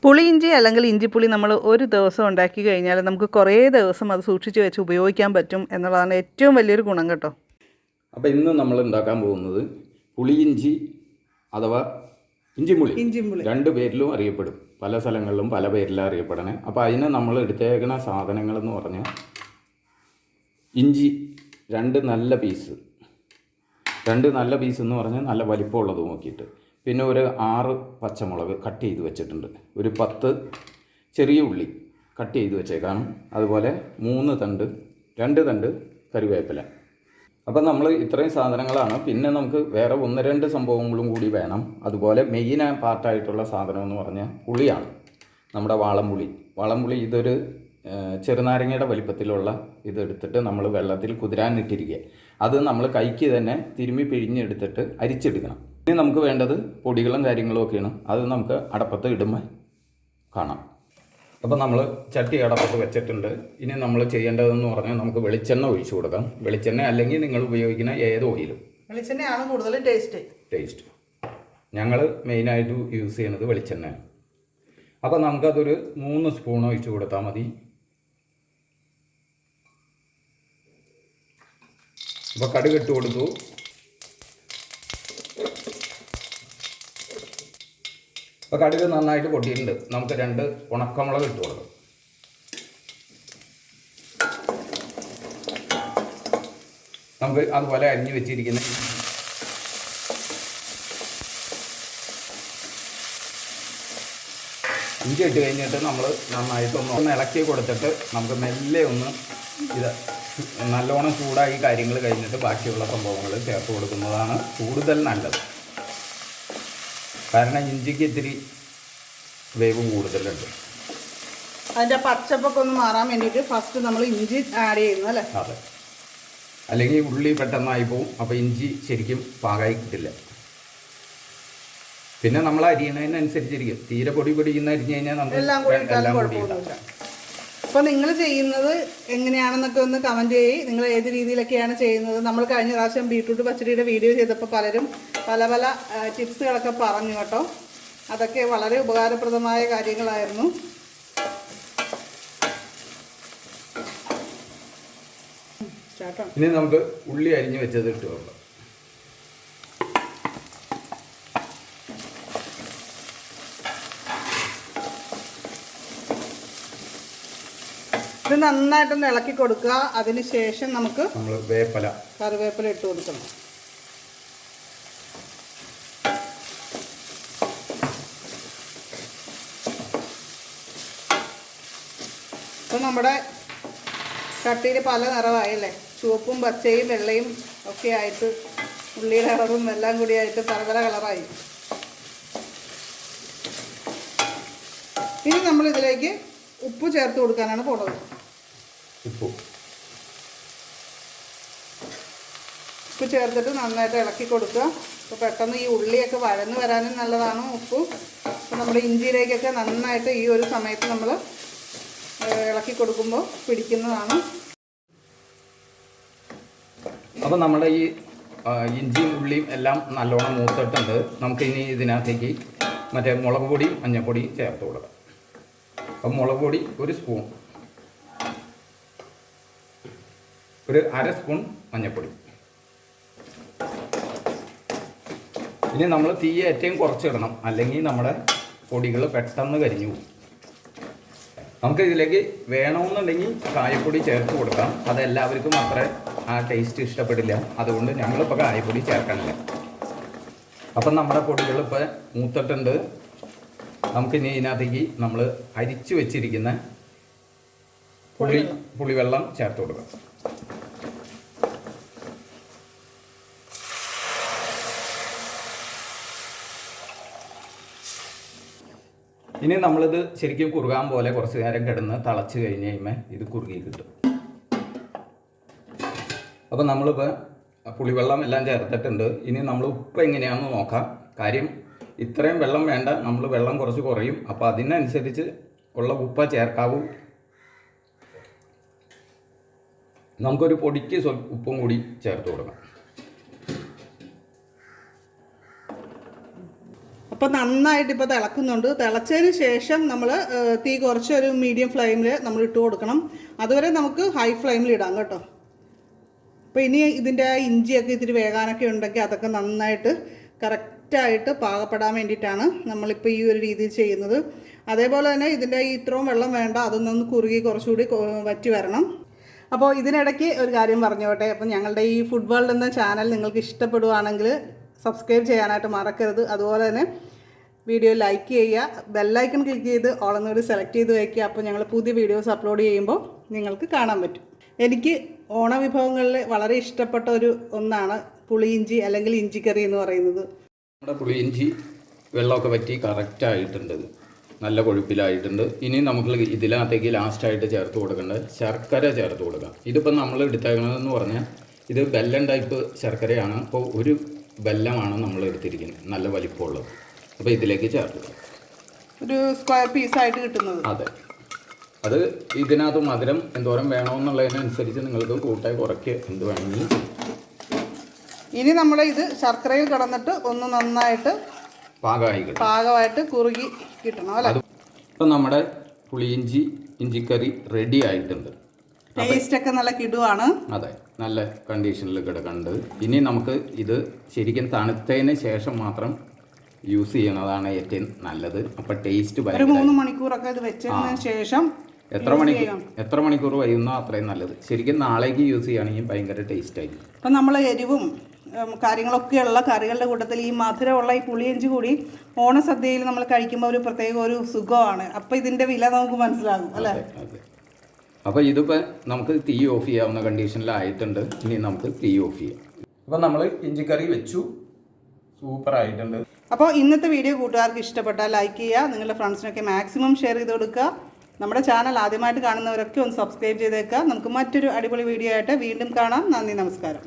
പുളി ഇഞ്ചി അല്ലെങ്കിൽ ഇഞ്ചിപ്പുളി നമ്മൾ ഒരു ദിവസം ഉണ്ടാക്കി കഴിഞ്ഞാൽ നമുക്ക് കുറേ ദിവസം അത് സൂക്ഷിച്ച് വെച്ച് ഉപയോഗിക്കാൻ പറ്റും എന്നുള്ളതാണ് ഏറ്റവും വലിയൊരു ഗുണം കേട്ടോ. അപ്പോൾ ഇന്ന് നമ്മൾ ഉണ്ടാക്കാൻ പോകുന്നത് പുളി ഇഞ്ചി അഥവാ ഇഞ്ചിപ്പുളി രണ്ട് പേരിലും അറിയപ്പെടും. പല സ്ഥലങ്ങളിലും പല പേരിലാണ് അറിയപ്പെടണേ. അപ്പോൾ അതിന് നമ്മൾ എടുത്തേക്കുന്ന സാധനങ്ങളെന്ന് പറഞ്ഞാൽ ഇഞ്ചി രണ്ട് നല്ല പീസ് എന്ന് പറഞ്ഞാൽ നല്ല വലിപ്പമുള്ളത് നോക്കിയിട്ട്, പിന്നെ ഒരു 6 പച്ചമുളക് കട്ട് ചെയ്ത് വെച്ചിട്ടുണ്ട്, ഒരു 10 ചെറിയ ഉള്ളി കട്ട് ചെയ്ത് വെച്ചേക്കാം, അതുപോലെ 2 തണ്ട് കറിവേപ്പില. അപ്പം നമ്മൾ ഇത്രയും സാധനങ്ങളാണ്. പിന്നെ നമുക്ക് വേറെ 1-2 സംഭവങ്ങളും കൂടി വേണം. അതുപോലെ മെയിൻ പാർട്ടായിട്ടുള്ള സാധനം എന്ന് പറഞ്ഞാൽ പുളിയാണ്. നമ്മുടെ വാളംപുളി ഇതൊരു ചെറുനാരങ്ങയുടെ വലിപ്പത്തിലുള്ള ഇതെടുത്തിട്ട് നമ്മൾ വെള്ളത്തിൽ കുതിരാനിട്ടിരിക്കുക. അത് നമ്മൾ കൈക്ക് തന്നെ തിരുമ്മി പിഴിഞ്ഞെടുത്തിട്ട് അരിച്ചെടുക്കണം. ഇനി നമുക്ക് വേണ്ടത് പൊടികളും കാര്യങ്ങളും ഒക്കെയാണ്. അത് നമുക്ക് അടപ്പത്ത് ഇടുമ്പോൾ കാണാം. അപ്പോൾ നമ്മൾ ചട്ടി അടപ്പത്ത് വെച്ചിട്ടുണ്ട്. ഇനി നമ്മൾ ചെയ്യേണ്ടതെന്ന് പറഞ്ഞാൽ നമുക്ക് വെളിച്ചെണ്ണ ഒഴിച്ചു കൊടുക്കാം. വെളിച്ചെണ്ണ അല്ലെങ്കിൽ നിങ്ങൾ ഉപയോഗിക്കുന്ന ഏത് ഓയിലും. വെളിച്ചെണ്ണയാണ് കൂടുതൽ ടേസ്റ്റ്. ഞങ്ങൾ മെയിനായിട്ട് യൂസ് ചെയ്യുന്നത് വെളിച്ചെണ്ണയാണ്. അപ്പോൾ നമുക്കതൊരു 3 സ്പൂൺ ഒഴിച്ചു കൊടുത്താൽ മതി. അപ്പോൾ കടുക് ഇട്ട് കൊടുത്തു. അപ്പോൾ കടുക് നന്നായിട്ട് പൊട്ടിയിട്ടുണ്ട്. നമുക്ക് 2 ഉണക്കമുളക് ഇട്ട് കൊടുക്കാം. നമുക്ക് അതുപോലെ അരിഞ്ഞു വെച്ചിരിക്കുന്ന ഇഞ്ചി ഇട്ട് കഴിഞ്ഞിട്ട് നമ്മൾ നന്നായിട്ടൊന്ന് ഇളക്കി കൊടുത്തിട്ട് നമുക്ക് മെല്ലെ ഒന്ന് ഇത് നല്ലോണം ചൂടായി കാര്യങ്ങൾ കഴിഞ്ഞിട്ട് ബാക്കിയുള്ള സംഭവങ്ങൾ ചേർത്ത് കൊടുക്കുന്നതാണ് കൂടുതൽ നല്ലത്. കാരണം ഇഞ്ചിക്ക് ഇത്തിരി വേവും കൂടുതലുണ്ട്. അതിൻ്റെ പച്ചപ്പൊക്കെ ഒന്ന് മാറാൻ വേണ്ടിയിട്ട് ഫസ്റ്റ് നമ്മൾ ഇഞ്ചി ആഡ് ചെയ്യുന്നു അല്ലേ? അതെ, അല്ലെങ്കിൽ ഉള്ളി പെട്ടെന്നായി പോവും. അപ്പോൾ ഇഞ്ചി ശരിക്കും പാകമായി കിട്ടില്ല. പിന്നെ നമ്മൾ അരിയണതിനനുസരിച്ചിരിക്കും. തീരെ പൊടി പൊടിക്കുന്ന അരിഞ്ഞു കഴിഞ്ഞാൽ നമുക്ക് എല്ലാം കൂടി ഇടാം. അപ്പോൾ നിങ്ങൾ ചെയ്യുന്നത് എങ്ങനെയാണെന്നൊക്കെ ഒന്ന് കമൻറ്റ് ചെയ്യ്. നിങ്ങൾ ഏത് രീതിയിലൊക്കെയാണ് ചെയ്യുന്നത്? നമ്മൾ കഴിഞ്ഞ പ്രാവശ്യം ബീട്രൂട്ട് പച്ചടിയുടെ വീഡിയോ ചെയ്തപ്പോൾ പലരും പല ടിപ്സുകളൊക്കെ പറഞ്ഞു കേട്ടോ. അതൊക്കെ വളരെ ഉപകാരപ്രദമായ കാര്യങ്ങളായിരുന്നു. ഇനി നമുക്ക് ഉള്ളി അരിഞ്ഞ് വെച്ചത് ഇട്ട് കൊടുക്കാം. ഇത് നന്നായിട്ടൊന്ന് ഇളക്കി കൊടുക്കുക. അതിന് ശേഷം നമുക്ക് കറിവേപ്പില ഇട്ട് കൊടുക്കണം. ഇപ്പം നമ്മുടെ ചട്ടിയിൽ പല നിറമായില്ലേ? ചുവപ്പും പച്ചയും വെള്ളയും ഒക്കെ ആയിട്ട്, ഉള്ളിയുടെ കളറും എല്ലാം കൂടി ആയിട്ട് പല കളറായി. ഇനി നമ്മൾ ഇതിലേക്ക് ഉപ്പ് ചേർത്ത് കൊടുക്കാനാണ് പോണത്. ഉപ്പ് ചേർത്തിട്ട് നന്നായിട്ട് ഇളക്കി കൊടുക്കുക. അപ്പോൾ പെട്ടെന്ന് ഈ ഉള്ളിയൊക്കെ വഴന്ന് വരാനും നല്ലതാണ് ഉപ്പ്. അപ്പോൾ നമ്മുടെ ഇഞ്ചിയിലേക്കൊക്കെ നന്നായിട്ട് ഈ ഒരു സമയത്ത് നമ്മൾ ഇളക്കി കൊടുക്കുമ്പോൾ പിടിക്കുന്നതാണ്. അപ്പോൾ നമ്മുടെ ഈ ഇഞ്ചിയും ഉള്ളിയും എല്ലാം നല്ലോണം മൂത്തിട്ടുണ്ട്. നമുക്കിനി ഇതിനകത്തേക്ക് മറ്റേ മുളക് പൊടിയും മഞ്ഞൾപ്പൊടിയും ചേർത്ത് കൊടുക്കാം. അപ്പം മുളക് പൊടി 1 സ്പൂൺ, ഒരു 1/2 സ്പൂൺ മഞ്ഞൾപ്പൊടി. ഇനി നമ്മൾ തീ ഏറ്റവും കുറച്ചിടണം, അല്ലെങ്കിൽ നമ്മുടെ പൊടികൾ പെട്ടെന്ന് കരിഞ്ഞു പോകും. നമുക്ക് ഇതിലേക്ക് വേണമെന്നുണ്ടെങ്കിൽ കായപ്പൊടി ചേർത്ത് കൊടുക്കാം. അതെല്ലാവർക്കും അത്ര ആ ടേസ്റ്റ് ഇഷ്ടപ്പെടില്ല. അതുകൊണ്ട് ഞങ്ങളിപ്പോൾ കായപ്പൊടി ചേർക്കണില്ല. അപ്പം നമ്മുടെ പൊടികൾ ഇപ്പോൾ മൂത്തിട്ടുണ്ട്. നമുക്കിനി ഇതിനകത്തേക്ക് നമ്മൾ അരിച്ചു വെച്ചിരിക്കുന്ന പുളിവെള്ളം ചേർത്ത് കൊടുക്കാം. ഇനി നമ്മളിത് ശരിക്കും കുറുകാൻ പോലെ കുറച്ച് നേരം കിടന്ന് തിളച്ച് കഴിഞ്ഞ് കഴിയുമ്പോൾ ഇത് കുറുകി കിട്ടും. അപ്പോൾ നമ്മളിപ്പോൾ പുളിവെള്ളം എല്ലാം ചേർത്തിട്ടുണ്ട്. ഇനി നമ്മൾ ഉപ്പ് എങ്ങനെയാണെന്ന് നോക്കാം. കാര്യം ഇത്രയും വെള്ളം വേണ്ട, നമ്മൾ വെള്ളം കുറച്ച് കുറയും. അപ്പോൾ അതിനനുസരിച്ച് ഉള്ള ഉപ്പ് ചേർക്കാവൂ. നമുക്കൊരു പൊടിക്ക് ഉപ്പും കൂടി ചേർത്ത് കൊടുക്കാം. അപ്പോൾ നന്നായിട്ട് ഇപ്പോൾ തിളക്കുന്നുണ്ട്. തിളച്ചതിന് ശേഷം നമ്മൾ തീ കുറച്ചൊരു മീഡിയം ഫ്ലെയിമിൽ നമ്മൾ ഇട്ട് കൊടുക്കണം. അതുവരെ നമുക്ക് ഹൈ ഫ്ലെയിമിൽ ഇടാം കേട്ടോ. അപ്പോൾ ഇനി ഇതിൻ്റെ ഇഞ്ചിയൊക്കെ ഇത്തിരി വേകാനൊക്കെ ഉണ്ടെങ്കിൽ അതൊക്കെ നന്നായിട്ട് കറക്റ്റായിട്ട് പാകപ്പെടാൻ വേണ്ടിയിട്ടാണ് നമ്മളിപ്പോൾ ഈ ഒരു രീതിയിൽ ചെയ്യുന്നത്. അതേപോലെ തന്നെ ഇതിൻ്റെ ഇത്രയും വെള്ളം വേണ്ട, അതൊന്നൊന്ന് കുറുകി കുറച്ചുകൂടി വറ്റി വരണം. അപ്പോൾ ഇതിനിടയ്ക്ക് ഒരു കാര്യം പറഞ്ഞോട്ടെ. അപ്പോൾ ഞങ്ങളുടെ ഈ ഫുഡ് വേൾഡ് എന്ന ചാനൽ നിങ്ങൾക്ക് ഇഷ്ടപ്പെടുവാണെങ്കിൽ സബ്സ്ക്രൈബ് ചെയ്യാനായിട്ട് മറക്കരുത്. അതുപോലെ തന്നെ വീഡിയോ ലൈക്ക് ചെയ്യുക, ബെല്ലൈക്കൺ ക്ലിക്ക് ചെയ്ത് ഓളൊന്നുകൂടി സെലക്ട് ചെയ്ത് വയ്ക്കുക. അപ്പോൾ ഞങ്ങൾ പുതിയ വീഡിയോസ് അപ്ലോഡ് ചെയ്യുമ്പോൾ നിങ്ങൾക്ക് കാണാൻ പറ്റും. എനിക്ക് ഓണവിഭവങ്ങളിൽ വളരെ ഇഷ്ടപ്പെട്ട ഒന്നാണ് പുളി ഇഞ്ചി അല്ലെങ്കിൽ ഇഞ്ചിക്കറി എന്ന് പറയുന്നത്. നമ്മുടെ പുളി ഇഞ്ചി വെള്ളമൊക്കെ വറ്റി കറക്റ്റായിട്ടുണ്ട്, നല്ല കൊഴുപ്പിലായിട്ടുണ്ട്. ഇനി നമുക്ക് ഇതിനകത്തേക്ക് ലാസ്റ്റായിട്ട് ചേർത്ത് കൊടുക്കേണ്ടത് ശർക്കര ചേർത്ത് കൊടുക്കാം. ഇതിപ്പോൾ നമ്മൾ എടുത്തേക്കണതെന്ന് പറഞ്ഞാൽ ഇത് ബെല്ലം ടൈപ്പ് ശർക്കരയാണ്. അപ്പോൾ ഒരു ബെല്ലമാണ് നമ്മൾ എടുത്തിരിക്കുന്നത്, നല്ല വലിപ്പമുള്ളത്. അപ്പോൾ ഇതിലേക്ക് ചേർത്ത് ഒരു സ്ക്വയർ പീസായിട്ട് കിട്ടുന്നത്. അതെ, അത് ഇതിനകത്ത് മധുരം എന്തോരം വേണമെന്നുള്ളതിനനുസരിച്ച് നിങ്ങൾക്ക് കൂട്ടായി കുറയ്ക്കുക എന്ത് വേണമെങ്കിൽ. ഇനി നമ്മൾ ഇത് ശർക്കരയിൽ കിടന്നിട്ട് ഒന്ന് നന്നായിട്ട് പാകമായിട്ട് കുറുകി കിട്ടണം അല്ലേ. ഇപ്പം നമ്മുടെ പുളിയിഞ്ചി ഇഞ്ചിക്കറി റെഡി ആയിട്ടുണ്ട്. ടേസ്റ്റൊക്കെ നല്ല കിടുവാണ്. അതെ, നല്ല കണ്ടീഷനിൽ കിടക്കുന്നുണ്ട്. ഇനി നമുക്ക് ഇത് ശരിക്കും തണുത്തതിന് ശേഷം മാത്രം യൂസ് ചെയ്യുന്നതാണ് ഏറ്റവും നല്ലത്. അപ്പം ടേസ്റ്റ് ഒരു 3 മണിക്കൂറൊക്കെ ഇത് വെച്ചതിന് ശേഷം എത്ര മണിക്കൂർ വൈകുന്നോ അത്രയും നല്ലത്. ശരിക്കും നാളേക്ക് യൂസ് ചെയ്യുകയാണെങ്കിൽ ഭയങ്കര ടേസ്റ്റ് ആയിരിക്കും. അപ്പം നമ്മൾ എരിവും കാര്യങ്ങളൊക്കെയുള്ള കറികളുടെ കൂട്ടത്തിൽ ഈ മധുരമുള്ള ഈ പുളിയിഞ്ചി കൂടി ഓണസദ്യയിൽ നമ്മൾ കഴിക്കുമ്പോൾ ഒരു പ്രത്യേക ഒരു സുഖമാണ്. അപ്പോൾ ഇതിൻ്റെ വില നമുക്ക് മനസ്സിലാകും അല്ലേ. അതെ, അപ്പോൾ ഇതിപ്പോൾ നമുക്ക് തീ ഓഫ് ചെയ്യാവുന്ന കണ്ടീഷനിലായിട്ടുണ്ട്. ഇനി നമുക്ക് തീ ഓഫ് ചെയ്യാം. അപ്പോൾ നമ്മൾ ഇഞ്ചിക്കറി വെച്ചു, സൂപ്പറായിട്ടുണ്ട്. അപ്പോൾ ഇന്നത്തെ വീഡിയോ കൂട്ടുകാർക്ക് ഇഷ്ടപ്പെട്ടാൽ ലൈക്ക് ചെയ്യുക, നിങ്ങളുടെ ഫ്രണ്ട്സിനൊക്കെ മാക്സിമം ഷെയർ ചെയ്ത് കൊടുക്കുക. നമ്മുടെ ചാനൽ ആദ്യമായിട്ട് കാണുന്നവരൊക്കെ ഒന്ന് സബ്സ്ക്രൈബ് ചെയ്തേക്കുക. നമുക്ക് മറ്റൊരു അടിപൊളി വീഡിയോ ആയിട്ട് വീണ്ടും കാണാം. നന്ദി, നമസ്കാരം.